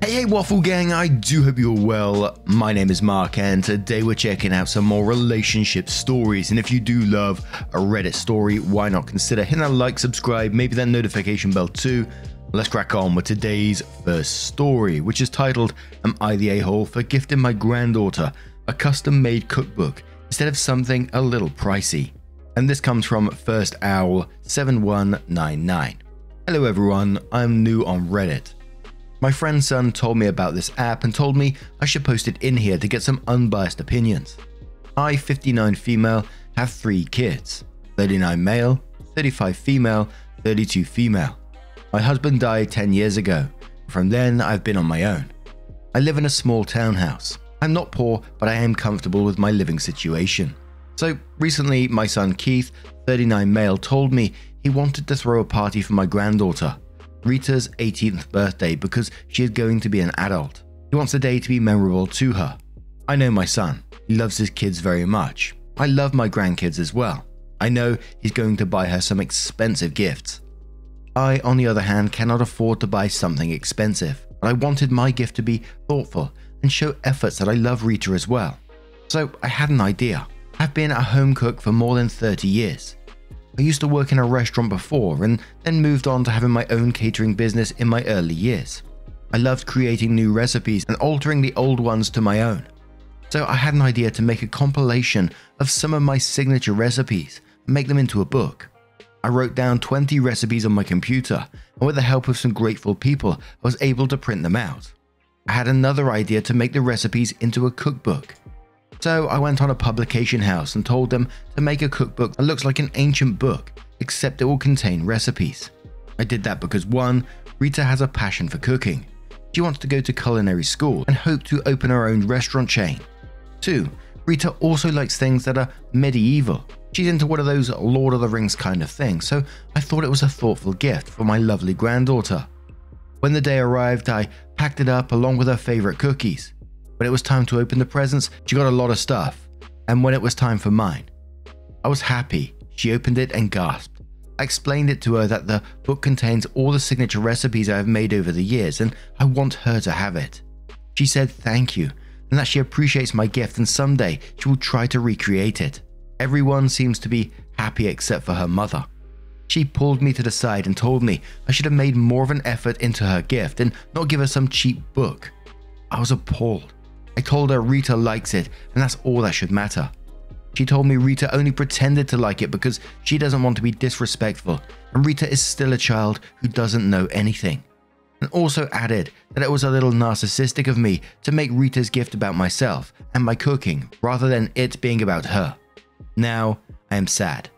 Hey Waffle Gang, I do hope you're well. My name is Mark and today we're checking out some more relationship stories, and if you do love a Reddit story, why not consider hitting that like, subscribe, maybe that notification bell too. Let's crack on with today's first story, which is titled, Am I the A-hole for gifting my granddaughter a custom-made cookbook instead of something a little pricey? And this comes from First Owl 7199. Hello everyone, I'm new on Reddit. My friend's son told me about this app and told me I should post it in here to get some unbiased opinions. I, 59 female, have 3 kids, 39 male, 35 female, 32 female. My husband died 10 years ago. From then, I've been on my own. I live in a small townhouse. I'm not poor, but I am comfortable with my living situation. So recently, my son Keith, 39 male, told me he wanted to throw a party for my granddaughter, Rita's 18th birthday, because she is going to be an adult. He wants the day to be memorable to her. I know my son. He loves his kids very much. I love my grandkids as well. I know he's going to buy her some expensive gifts. I, on the other hand, cannot afford to buy something expensive, but I wanted my gift to be thoughtful and show efforts that I love Rita as well. So I had an idea. I've been a home cook for more than 30 years. I used to work in a restaurant before and then moved on to having my own catering business in my early years. I loved creating new recipes and altering the old ones to my own. So I had an idea to make a compilation of some of my signature recipes and make them into a book. I wrote down 20 recipes on my computer, and with the help of some grateful people, I was able to print them out. I had another idea to make the recipes into a cookbook. So I went on a publication house and told them to make a cookbook that looks like an ancient book, except it will contain recipes. I did that because 1. Rita has a passion for cooking. She wants to go to culinary school and hope to open her own restaurant chain. 2. Rita also likes things that are medieval. She's into one of those Lord of the Rings kind of things, so I thought it was a thoughtful gift for my lovely granddaughter. When the day arrived, I packed it up along with her favorite cookies. When it was time to open the presents, she got a lot of stuff, and when it was time for mine, I was happy. She opened it and gasped. I explained it to her that the book contains all the signature recipes I have made over the years, and I want her to have it. She said thank you, and that she appreciates my gift, and someday she will try to recreate it. Everyone seems to be happy except for her mother. She pulled me to the side and told me I should have made more of an effort into her gift and not give her some cheap book. I was appalled. I told her Rita likes it, and that's all that should matter. She told me Rita only pretended to like it because she doesn't want to be disrespectful, and Rita is still a child who doesn't know anything. And also added that it was a little narcissistic of me to make Rita's gift about myself and my cooking rather than it being about her. Now, I am sad.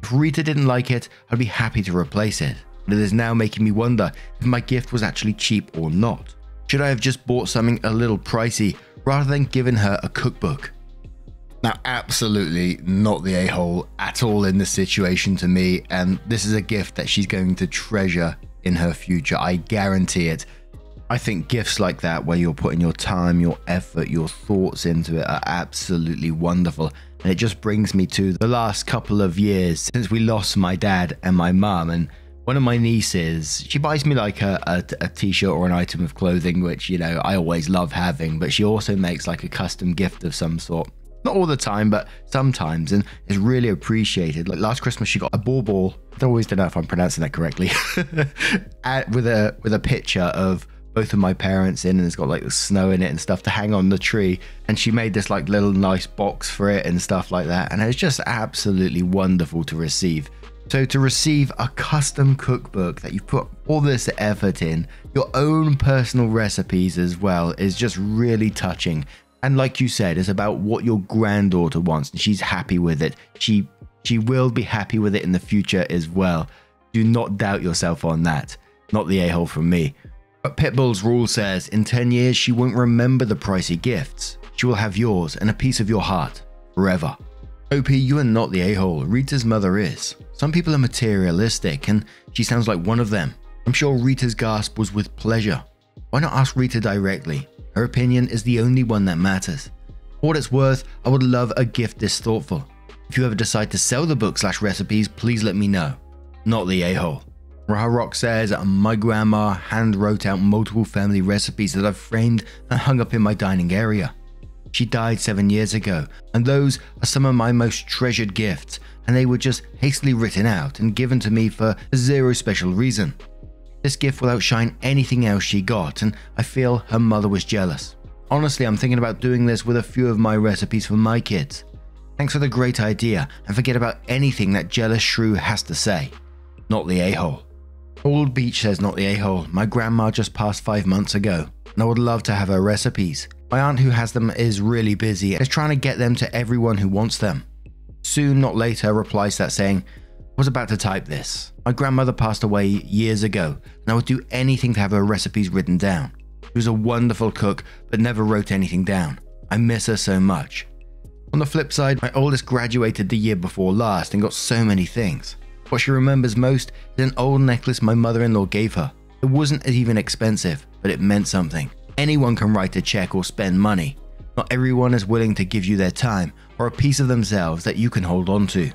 If Rita didn't like it, I'd be happy to replace it, but it is now making me wonder if my gift was actually cheap or not. Should I have just bought something a little pricey rather than giving her a cookbook? Now, absolutely not the a-hole at all in this situation to me, and this is a gift that she's going to treasure in her future. I guarantee it. I think gifts like that, where you're putting your time, your effort, your thoughts into it, are absolutely wonderful. And it just brings me to the last couple of years since we lost my dad and my mum, and one of my nieces, she buys me like a t-shirt or an item of clothing, which, you know, I always love having, but she also makes like a custom gift of some sort. Not all the time, but sometimes, and it's really appreciated. Like last Christmas, she got a ball. I always don't know if I'm pronouncing that correctly. with a picture of both of my parents in, and it's got like the snow in it and stuff to hang on the tree. And she made this like little nice box for it and stuff like that. And it's just absolutely wonderful to receive. So to receive a custom cookbook that you put all this effort in, your own personal recipes as well, is just really touching. And like you said, it's about what your granddaughter wants, and she's happy with it. She will be happy with it in the future as well. Do not doubt yourself on that. Not the a-hole from me. But Pitbull's rule says, in 10 years, she won't remember the pricey gifts. She will have yours and a piece of your heart forever. OP, you are not the a-hole. Rita's mother is. Some people are materialistic, and she sounds like one of them. I'm sure Rita's gasp was with pleasure. Why not ask Rita directly? Her opinion is the only one that matters. For what it's worth, I would love a gift this thoughtful. If you ever decide to sell the book/recipes, please let me know. Not the a-hole. Rock says, my grandma hand wrote out multiple family recipes that I've framed and hung up in my dining area. She died 7 years ago, and those are some of my most treasured gifts, and they were just hastily written out and given to me for zero special reason. This gift will outshine anything else she got, and I feel her mother was jealous. Honestly, I'm thinking about doing this with a few of my recipes for my kids. Thanks for the great idea, and forget about anything that jealous shrew has to say. Not the a-hole. Old Beach says, not the a-hole. My grandma just passed 5 months ago, and I would love to have her recipes. My aunt who has them is really busy and is trying to get them to everyone who wants them. Soon, not later, replies to that saying, I was about to type this. My grandmother passed away years ago, and I would do anything to have her recipes written down. She was a wonderful cook, but never wrote anything down. I miss her so much. On the flip side, my oldest graduated the year before last and got so many things. What she remembers most is an old necklace my mother-in-law gave her. It wasn't even expensive, but it meant something. Anyone can write a check or spend money. Not everyone is willing to give you their time or a piece of themselves that you can hold on to.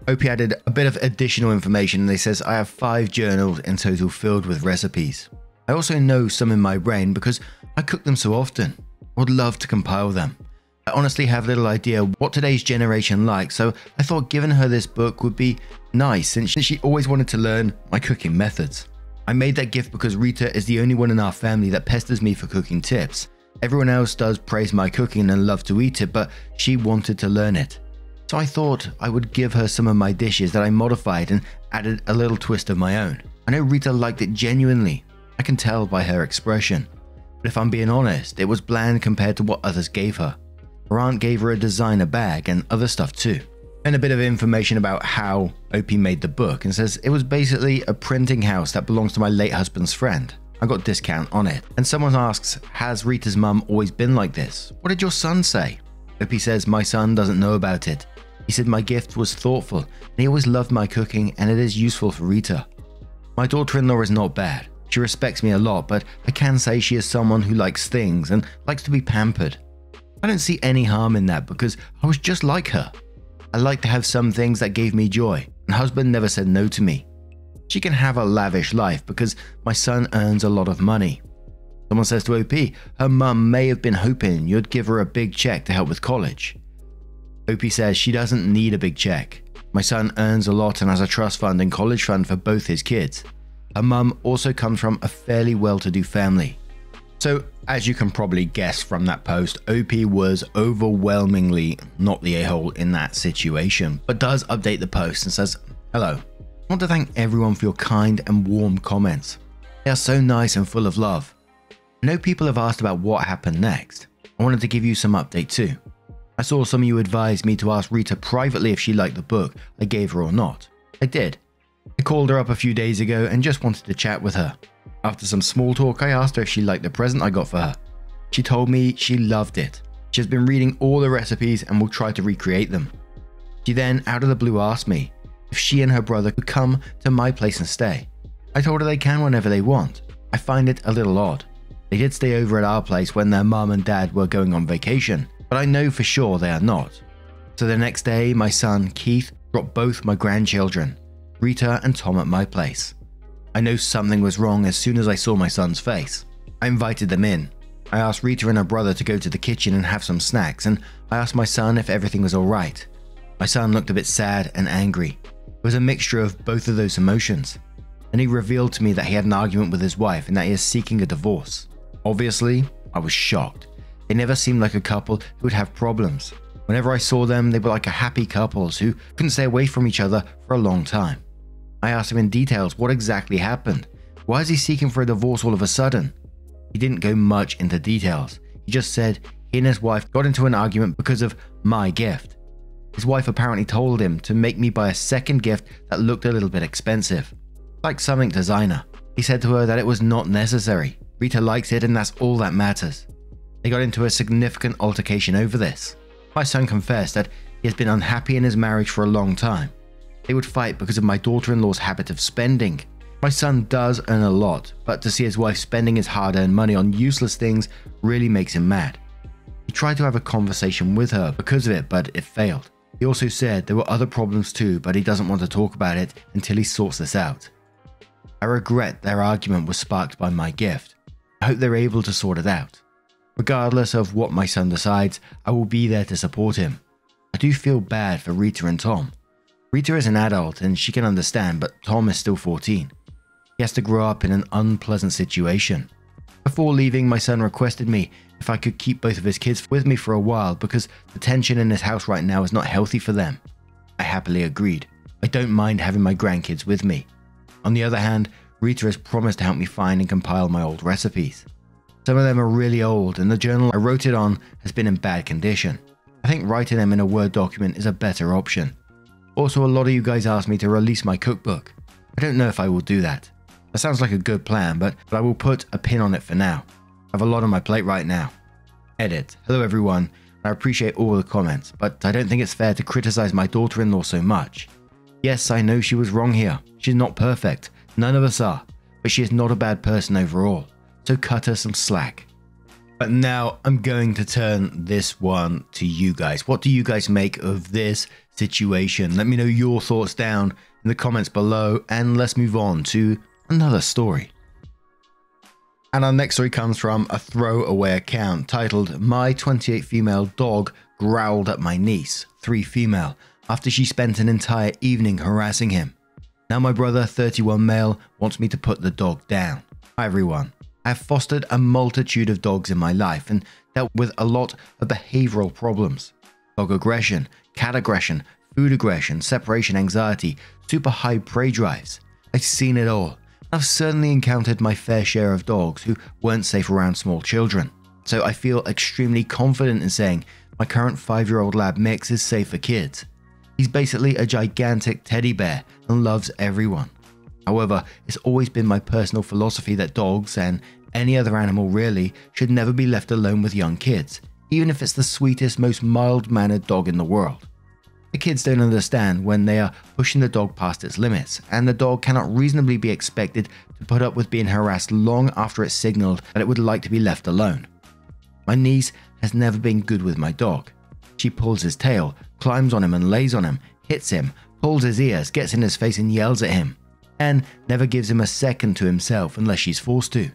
Opie added a bit of additional information, and they says, I have 5 journals in total filled with recipes. I also know some in my brain because I cook them so often. I would love to compile them. I honestly have little idea what today's generation likes, so I thought giving her this book would be nice since she always wanted to learn my cooking methods. I made that gift because Rita is the only one in our family that pesters me for cooking tips. Everyone else does praise my cooking and love to eat it, but she wanted to learn it. So I thought I would give her some of my dishes that I modified and added a little twist of my own. I know Rita liked it genuinely. I can tell by her expression. But if I'm being honest, it was bland compared to what others gave her. Her aunt gave her a designer bag and other stuff too. And a bit of information about how Opie made the book, and says it was basically a printing house that belongs to my late husband's friend. I got discount on it. And someone asks, has Rita's mum always been like this? What did your son say? Opie says, my son doesn't know about it. He said my gift was thoughtful and he always loved my cooking and it is useful for Rita. My daughter-in-law is not bad. She respects me a lot, but I can say she is someone who likes things and likes to be pampered. I don't see any harm in that because I was just like her. I like to have some things that gave me joy, and husband never said no to me. She can have a lavish life because my son earns a lot of money. Someone says to OP, her mum may have been hoping you'd give her a big check to help with college. OP says she doesn't need a big check. My son earns a lot and has a trust fund and college fund for both his kids. Her mum also comes from a fairly well-to-do family. So, as you can probably guess from that post, OP was overwhelmingly not the a-hole in that situation, but does update the post and says, hello, I want to thank everyone for your kind and warm comments. They are so nice and full of love. I know people have asked about what happened next. I wanted to give you some update too. I saw some of you advised me to ask Rita privately if she liked the book I gave her or not. I did. I called her up a few days ago and just wanted to chat with her. After some small talk, I asked her if she liked the present I got for her. She told me she loved it. She has been reading all the recipes and will try to recreate them. She then, out of the blue, asked me if she and her brother could come to my place and stay. I told her they can whenever they want. I find it a little odd. They did stay over at our place when their mum and dad were going on vacation, but I know for sure they are not. So the next day, my son, Keith, dropped both my grandchildren, Rita and Tom, at my place. I know something was wrong as soon as I saw my son's face. I invited them in. I asked Rita and her brother to go to the kitchen and have some snacks, and I asked my son if everything was alright. My son looked a bit sad and angry. It was a mixture of both of those emotions. And he revealed to me that he had an argument with his wife and that he is seeking a divorce. Obviously, I was shocked. They never seemed like a couple who would have problems. Whenever I saw them, they were like a happy couples who couldn't stay away from each other for a long time. I asked him in details what exactly happened. Why is he seeking for a divorce all of a sudden? He didn't go much into details. He just said he and his wife got into an argument because of my gift. His wife apparently told him to make me buy a second gift that looked a little bit expensive, like something designer. He said to her that it was not necessary. Rita likes it and that's all that matters. They got into a significant altercation over this. My son confessed that he has been unhappy in his marriage for a long time. They would fight because of my daughter-in-law's habit of spending. My son does earn a lot, but to see his wife spending his hard-earned money on useless things really makes him mad. He tried to have a conversation with her because of it, but it failed. He also said there were other problems too, but he doesn't want to talk about it until he sorts this out. I regret their argument was sparked by my gift. I hope they're able to sort it out. Regardless of what my son decides, I will be there to support him. I do feel bad for Rita and Tom. Rita is an adult and she can understand, but Tom is still 14. He has to grow up in an unpleasant situation. Before leaving, my son requested me if I could keep both of his kids with me for a while because the tension in his house right now is not healthy for them. I happily agreed. I don't mind having my grandkids with me. On the other hand, Rita has promised to help me find and compile my old recipes. Some of them are really old and the journal I wrote it on has been in bad condition. I think writing them in a Word document is a better option. Also, a lot of you guys asked me to release my cookbook. I don't know if I will do that. That sounds like a good plan, but I will put a pin on it for now. I have a lot on my plate right now. Edit. Hello everyone. I appreciate all the comments, but I don't think it's fair to criticize my daughter-in-law so much. Yes, I know she was wrong here. She's not perfect. None of us are. But she is not a bad person overall. So cut her some slack. But now I'm going to turn this one to you guys. What do you guys make of this situation? Let me know your thoughts down in the comments below, and let's move on to another story. And our next story comes from a throwaway account titled "My 28 female dog growled at my niece, 3 female, after she spent an entire evening harassing him. Now my brother, 31 male, wants me to put the dog down." Hi everyone. I have fostered a multitude of dogs in my life and dealt with a lot of behavioral problems. Dog aggression, cat aggression, food aggression, separation anxiety, super high prey drives. I've seen it all. I've certainly encountered my fair share of dogs who weren't safe around small children. So I feel extremely confident in saying my current 5-year-old lab mix is safe for kids. He's basically a gigantic teddy bear and loves everyone. However, it's always been my personal philosophy that dogs, and any other animal really, should never be left alone with young kids, even if it's the sweetest, most mild-mannered dog in the world. The kids don't understand when they are pushing the dog past its limits, and the dog cannot reasonably be expected to put up with being harassed long after it signaled that it would like to be left alone. My niece has never been good with my dog. She pulls his tail, climbs on him and lays on him, hits him, pulls his ears, gets in his face and yells at him, and never gives him a second to himself unless she's forced to.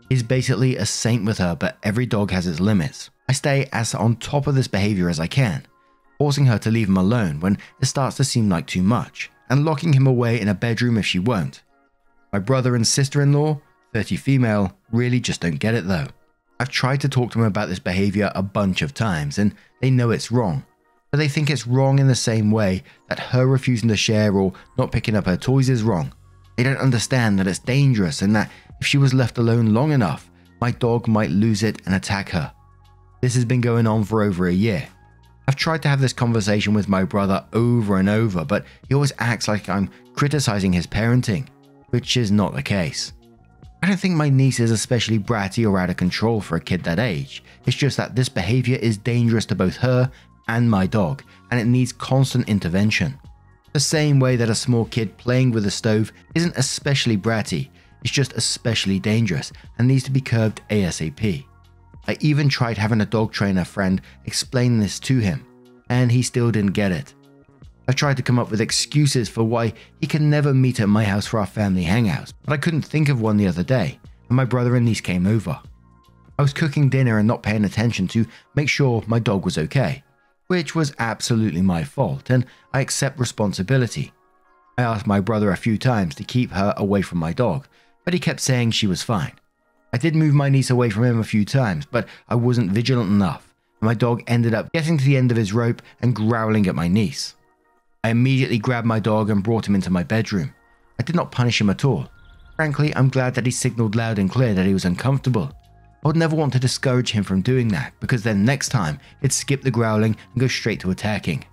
He's basically a saint with her, but every dog has its limits. I stay as on top of this behavior as I can, forcing her to leave him alone when it starts to seem like too much, and locking him away in a bedroom if she won't. My brother and sister-in-law, 30 female, really just don't get it though. I've tried to talk to them about this behavior a bunch of times, and they know it's wrong. But they think it's wrong in the same way that her refusing to share or not picking up her toys is wrong. They don't understand that it's dangerous and that if she was left alone long enough, my dog might lose it and attack her. This has been going on for over a year. I've tried to have this conversation with my brother over and over, but he always acts like I'm criticizing his parenting, which is not the case. I don't think my niece is especially bratty or out of control for a kid that age. It's just that this behavior is dangerous to both her and my dog, and it needs constant intervention. The same way that a small kid playing with a stove isn't especially bratty, it's just especially dangerous and needs to be curbed ASAP. I even tried having a dog trainer friend explain this to him, and he still didn't get it. I've tried to come up with excuses for why he can never meet at my house for our family hangouts, but I couldn't think of one the other day, and my brother and niece came over. I was cooking dinner and not paying attention to make sure my dog was okay, which was absolutely my fault, and I accept responsibility. I asked my brother a few times to keep her away from my dog, but he kept saying she was fine. I did move my niece away from him a few times, but I wasn't vigilant enough, and my dog ended up getting to the end of his rope and growling at my niece. I immediately grabbed my dog and brought him into my bedroom. I did not punish him at all. Frankly, I'm glad that he signaled loud and clear that he was uncomfortable. I would never want to discourage him from doing that, because then next time he'd skip the growling and go straight to attacking.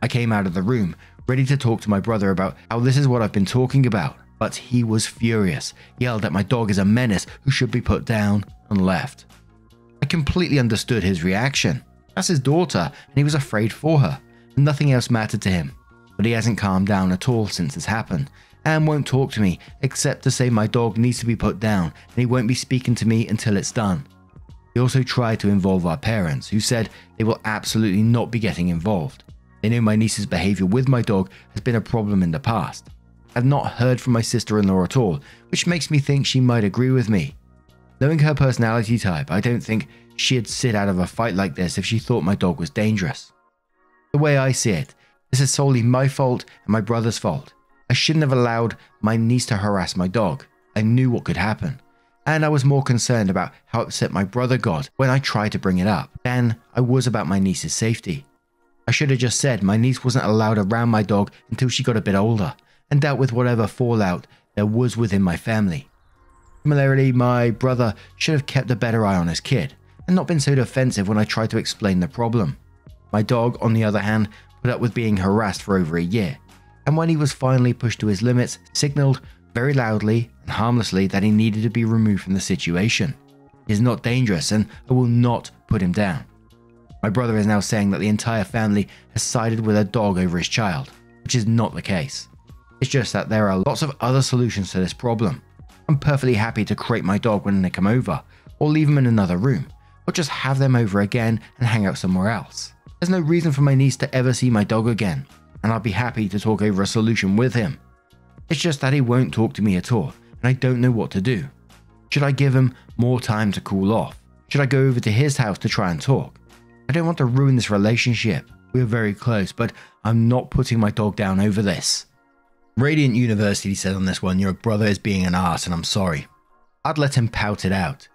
I came out of the room, ready to talk to my brother about how this is what I've been talking about, but he was furious, yelled that my dog is a menace who should be put down, and left. I completely understood his reaction. That's his daughter, and he was afraid for her, and nothing else mattered to him. But he hasn't calmed down at all since this happened, and won't talk to me except to say my dog needs to be put down and he won't be speaking to me until it's done. He also tried to involve our parents, who said they will absolutely not be getting involved. They know my niece's behavior with my dog has been a problem in the past. I've not heard from my sister-in-law at all, which makes me think she might agree with me. Knowing her personality type, I don't think she'd sit out of a fight like this if she thought my dog was dangerous. The way I see it, this is solely my fault and my brother's fault. I shouldn't have allowed my niece to harass my dog. I knew what could happen, and I was more concerned about how upset my brother got when I tried to bring it up than I was about my niece's safety. I should have just said my niece wasn't allowed around my dog until she got a bit older, and dealt with whatever fallout there was within my family. Similarly, my brother should have kept a better eye on his kid, and not been so defensive when I tried to explain the problem. My dog, on the other hand, put up with being harassed for over a year, and when he was finally pushed to his limits, signaled very loudly and harmlessly that he needed to be removed from the situation. He is not dangerous, and I will not put him down. My brother is now saying that the entire family has sided with a dog over his child, which is not the case. It's just that there are lots of other solutions to this problem. I'm perfectly happy to crate my dog when they come over, or leave them in another room, or just have them over again and hang out somewhere else. There's no reason for my niece to ever see my dog again, and I'll be happy to talk over a solution with him. It's just that he won't talk to me at all, and I don't know what to do. Should I give him more time to cool off? Should I go over to his house to try and talk? I don't want to ruin this relationship. We're very close, but I'm not putting my dog down over this. Radiant University said on this one, your brother is being an arse and I'm sorry. I'd let him pout it out.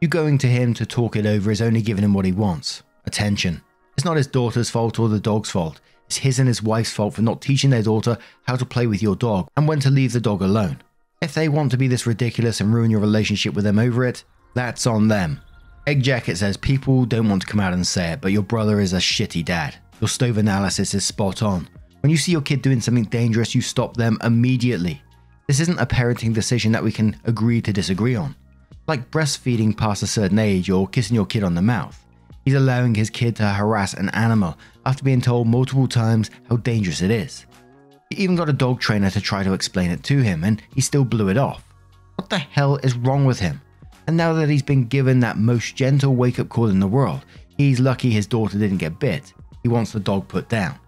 You going to him to talk it over is only giving him what he wants. Attention. It's not his daughter's fault or the dog's fault. It's his and his wife's fault for not teaching their daughter how to play with your dog and when to leave the dog alone. If they want to be this ridiculous and ruin your relationship with them over it, that's on them. Egg Jacket says people don't want to come out and say it, but your brother is a shitty dad. Your stove analysis is spot on. When you see your kid doing something dangerous, you stop them immediately. This isn't a parenting decision that we can agree to disagree on. Like breastfeeding past a certain age or kissing your kid on the mouth. He's allowing his kid to harass an animal after being told multiple times how dangerous it is. He even got a dog trainer to try to explain it to him, and he still blew it off. What the hell is wrong with him? And now that he's been given that most gentle wake-up call in the world, he's lucky his daughter didn't get bit. He wants the dog put down.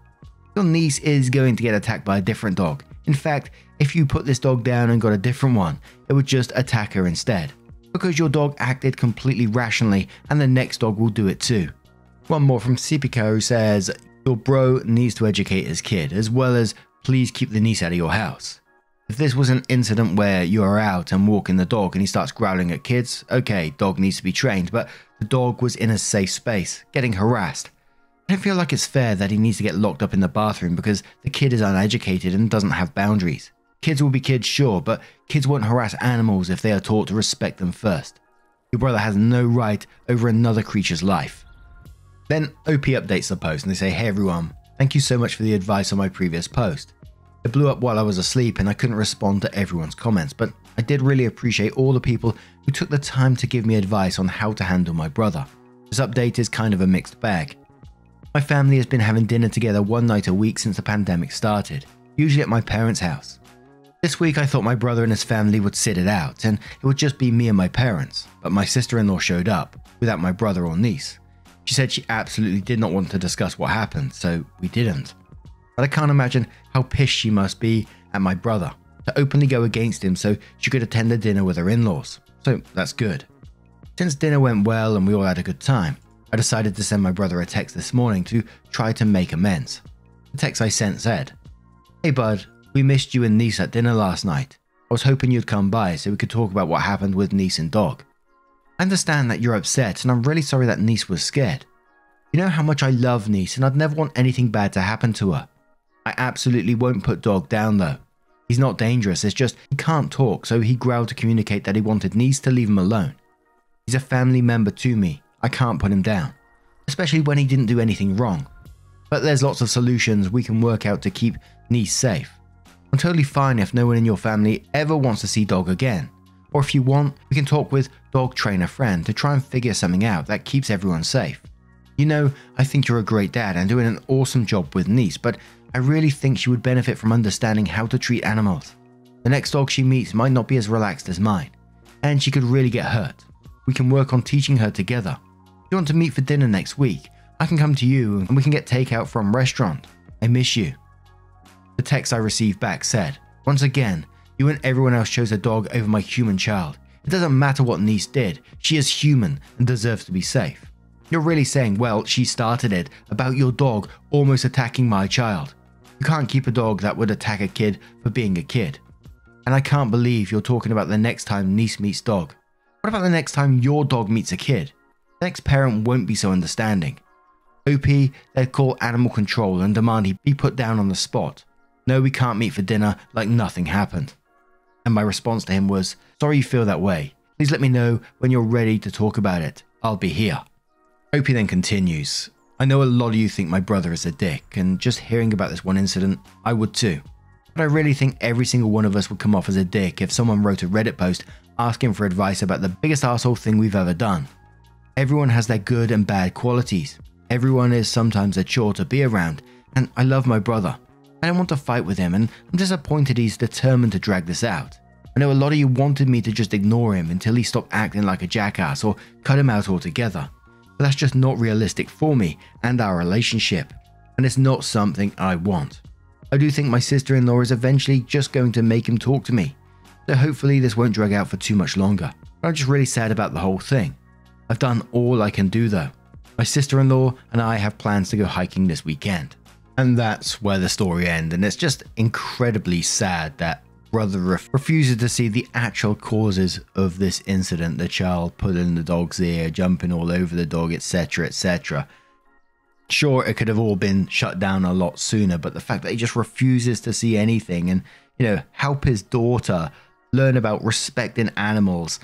Your niece is going to get attacked by a different dog. In fact, if you put this dog down and got a different one, it would just attack her instead. Because your dog acted completely rationally, and the next dog will do it too. One more from Sipika, who says, your bro needs to educate his kid, as well as please keep the niece out of your house. If this was an incident where you are out and walking the dog and he starts growling at kids, okay, dog needs to be trained, but the dog was in a safe space, getting harassed. I don't feel like it's fair that he needs to get locked up in the bathroom because the kid is uneducated and doesn't have boundaries. Kids will be kids, sure, but kids won't harass animals if they are taught to respect them first. Your brother has no right over another creature's life. Then OP updates the post and they say, hey everyone, thank you so much for the advice on my previous post. It blew up while I was asleep and I couldn't respond to everyone's comments, but I did really appreciate all the people who took the time to give me advice on how to handle my brother. This update is kind of a mixed bag. My family has been having dinner together one night a week since the pandemic started, usually at my parents' house. This week I thought my brother and his family would sit it out and it would just be me and my parents, but my sister-in-law showed up, without my brother or niece. She said she absolutely did not want to discuss what happened, so we didn't. But I can't imagine how pissed she must be at my brother, to openly go against him so she could attend the dinner with her in-laws, so that's good. Since dinner went well and we all had a good time, I decided to send my brother a text this morning to try to make amends. The text I sent said, hey bud, we missed you and niece at dinner last night. I was hoping you'd come by so we could talk about what happened with niece and dog. I understand that you're upset and I'm really sorry that niece was scared. You know how much I love niece and I'd never want anything bad to happen to her. I absolutely won't put dog down though. He's not dangerous, it's just he can't talk, so he growled to communicate that he wanted niece to leave him alone. He's a family member to me. I can't put him down, especially when he didn't do anything wrong. But there's lots of solutions we can work out to keep niece safe. I'm totally fine if no one in your family ever wants to see dog again. Or if you want, we can talk with dog trainer friend to try and figure something out that keeps everyone safe. You know, I think you're a great dad and doing an awesome job with niece, but I really think she would benefit from understanding how to treat animals. The next dog she meets might not be as relaxed as mine, and she could really get hurt. We can work on teaching her together. If you want to meet for dinner next week, I can come to you and we can get takeout from restaurant. I miss you. The text I received back said, Once again, you and everyone else chose a dog over my human child. It doesn't matter what niece did, she is human and deserves to be safe. You're really saying, well, she started it, about your dog almost attacking my child. You can't keep a dog that would attack a kid for being a kid. And I can't believe you're talking about the next time niece meets dog. What about the next time your dog meets a kid? The next parent won't be so understanding. OP, they'd call animal control and demand he be put down on the spot. No, we can't meet for dinner, like nothing happened. And my response to him was, sorry you feel that way. Please let me know when you're ready to talk about it. I'll be here. OP then continues, I know a lot of you think my brother is a dick, and just hearing about this one incident, I would too. But I really think every single one of us would come off as a dick if someone wrote a Reddit post asking for advice about the biggest asshole thing we've ever done. Everyone has their good and bad qualities. Everyone is sometimes a chore to be around, and I love my brother. I don't want to fight with him, and I'm disappointed he's determined to drag this out. I know a lot of you wanted me to just ignore him until he stopped acting like a jackass or cut him out altogether. But that's just not realistic for me and our relationship, and it's not something I want. I do think my sister-in-law is eventually just going to make him talk to me, so hopefully this won't drag out for too much longer. But I'm just really sad about the whole thing. I've done all I can do though. My sister-in-law and I have plans to go hiking this weekend. And that's where the story ends, and it's just incredibly sad that brother refuses to see the actual causes of this incident, the child pulling the dog's ear, jumping all over the dog, etc, etc. Sure, it could have all been shut down a lot sooner, but the fact that he just refuses to see anything and, help his daughter learn about respecting animals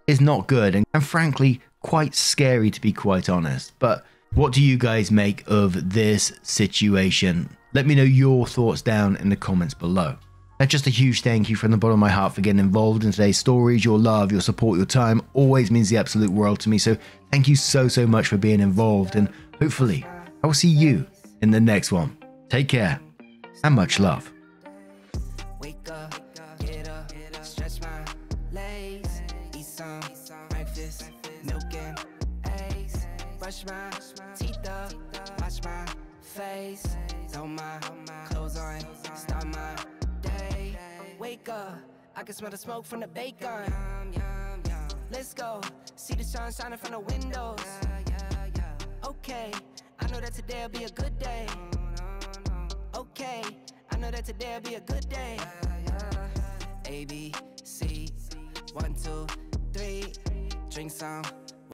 is not good, and frankly, quite scary to be quite honest. But what do you guys make of this situation? Let me know your thoughts down in the comments below. And just a huge thank you from the bottom of my heart for getting involved in today's stories. Your love, your support, your time always means the absolute world to me. So thank you so much for being involved, and hopefully I will see you in the next one. Take care and much love. Wake up, get up, stretch my legs, eat some breakfast, milk and eggs, brush my teeth up, wash my face, throw my clothes on, start my day. Wake up, I can smell the smoke from the bacon. Let's go, see the sun shining from the windows. Okay, I know that today'll be a good day. Okay, I know that today'll be a good day. A, B, C, 1, 2, 3, drink some.